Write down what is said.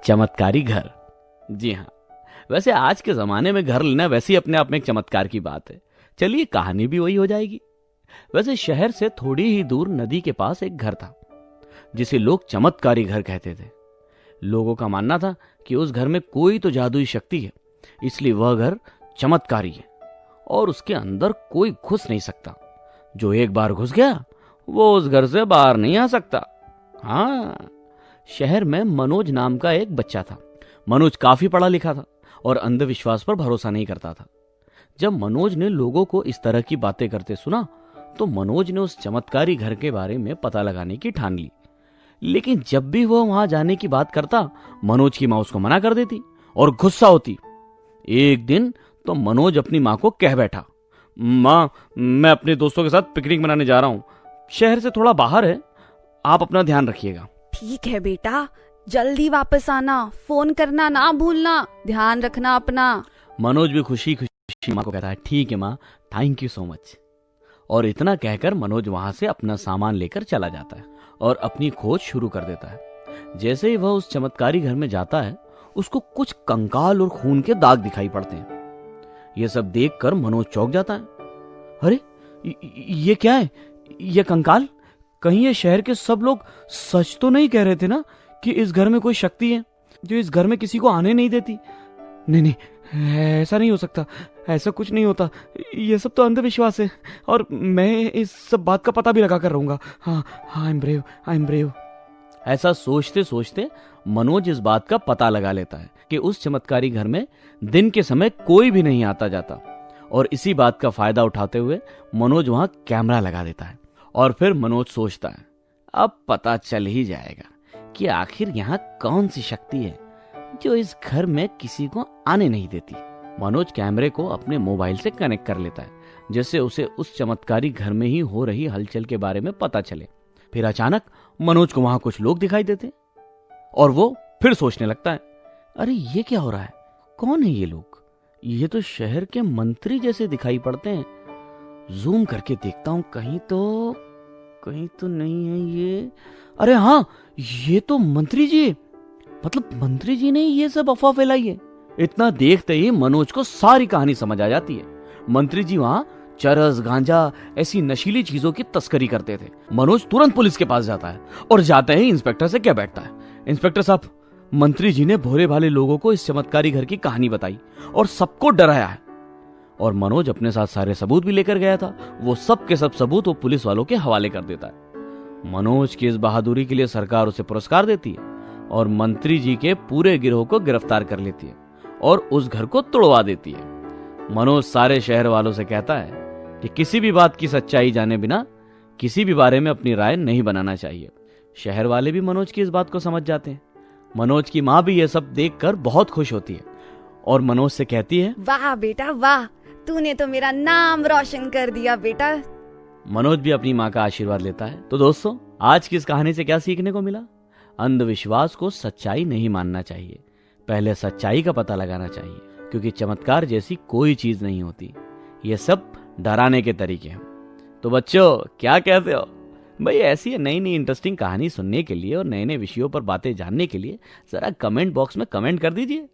चमत्कारी घर। जी हाँ, वैसे आज के जमाने में घर लेना वैसे ही अपने आप में एक चमत्कार की बात है। चलिए कहानी भी वही हो जाएगी। वैसे शहर से थोड़ी ही दूर नदी के पास एक घर था जिसे लोग चमत्कारी घर कहते थे। लोगों का मानना था कि उस घर में कोई तो जादुई शक्ति है, इसलिए वह घर चमत्कारी है और उसके अंदर कोई घुस नहीं सकता। जो एक बार घुस गया वो उस घर से बाहर नहीं आ सकता। हाँ, शहर में मनोज नाम का एक बच्चा था। मनोज काफी पढ़ा लिखा था और अंधविश्वास पर भरोसा नहीं करता था। जब मनोज ने लोगों को इस तरह की बातें करते सुना तो मनोज ने उस चमत्कारी घर के बारे में पता लगाने की ठान ली। लेकिन जब भी वह वहां जाने की बात करता, मनोज की मां उसको मना कर देती और गुस्सा होती। एक दिन तो मनोज अपनी मां को कह बैठा, मां, मैं अपने दोस्तों के साथ पिकनिक मनाने जा रहा हूं, शहर से थोड़ा बाहर है, आप अपना ध्यान रखिएगा। ठीक है बेटा, जल्दी वापस आना, फोन करना ना भूलना, ध्यान रखना अपना। मनोज भी खुशी खुशी मां को कहता है, ठीक है मां, थैंक यू सो मच। और इतना कहकर मनोज वहां से अपना सामान लेकर चला जाता है और अपनी खोज शुरू कर देता है। जैसे ही वह उस चमत्कारी घर में जाता है, उसको कुछ कंकाल और खून के दाग दिखाई पड़ते हैं। यह सब देखकर मनोज चौंक जाता है। अरे ये क्या है? ये कंकाल? कहीं ये शहर के सब लोग सच तो नहीं कह रहे थे ना कि इस घर में कोई शक्ति है जो इस घर में किसी को आने नहीं देती? नहीं नहीं, ऐसा नहीं हो सकता, ऐसा कुछ नहीं होता, ये सब तो अंधविश्वास है और मैं इस सब बात का पता भी लगा कर रहूंगा। हाँ, I am brave, I am brave. ऐसा सोचते सोचते मनोज इस बात का पता लगा लेता है कि उस चमत्कारी घर में दिन के समय कोई भी नहीं आता जाता, और इसी बात का फायदा उठाते हुए मनोज वहां कैमरा लगा देता है। और फिर मनोज सोचता है, अब पता चल ही जाएगा कि आखिर यहाँ कौन सी शक्ति है जो इस घर में किसी को आने नहीं देती। मनोज कैमरे को अपने मोबाइल से कनेक्ट कर लेता है, जिससे उसे उस चमत्कारी घर में ही हो रही हलचल के बारे में पता चले। फिर अचानक मनोज को वहां कुछ लोग दिखाई देते और वो फिर सोचने लगता है, अरे ये क्या हो रहा है? कौन है ये लोग? ये तो शहर के मंत्री जैसे दिखाई पड़ते हैं। जूम करके देखता हूं, कहीं तो नहीं है ये। अरे हाँ, ये तो मंत्री जी, मतलब मंत्री जी ने ये सब अफवाह फैलाई है। इतना देखते ही मनोज को सारी कहानी समझ आ जाती है। मंत्री जी वहां चरस, गांजा, ऐसी नशीली चीजों की तस्करी करते थे। मनोज तुरंत पुलिस के पास जाता है और जाते ही इंस्पेक्टर से कह बैठता है, इंस्पेक्टर साहब, मंत्री जी ने भोले भाले लोगों को इस चमत्कारी घर की कहानी बताई और सबको डराया है। और मनोज अपने साथ सारे सबूत भी लेकर गया था। वो सब के सब सबूत वो पुलिस वालों के हवाले कर देता है। मनोज की इस बहादुरी के लिए सरकार उसे पुरस्कार देती है और मंत्री जी के पूरे गिरोह को गिरफ्तार कर लेती है और उस घर को तोड़वा देती है। मनोज सारे शहर वालों से कहता है कि किसी भी बात की सच्चाई जाने बिना किसी भी बारे में अपनी राय नहीं बनाना चाहिए। शहर वाले भी मनोज की इस बात को समझ जाते हैं। मनोज की माँ भी यह सब देखकर बहुत खुश होती है और मनोज से कहती है, वाह बेटा वाह, तूने तो मेरा नाम रोशन कर दिया बेटा। मनोज भी अपनी माँ का आशीर्वाद लेता है। तो दोस्तों, आज की इस कहानी से क्या सीखने को मिला? अंधविश्वास को सच्चाई नहीं मानना चाहिए, पहले सच्चाई का पता लगाना चाहिए, क्योंकि चमत्कार जैसी कोई चीज नहीं होती। ये सब डराने के तरीके हैं। तो बच्चों, क्या कहते हो भाई? ऐसी नई नई इंटरेस्टिंग कहानी सुनने के लिए और नए नए विषयों पर बातें जानने के लिए जरा कमेंट बॉक्स में कमेंट कर दीजिए।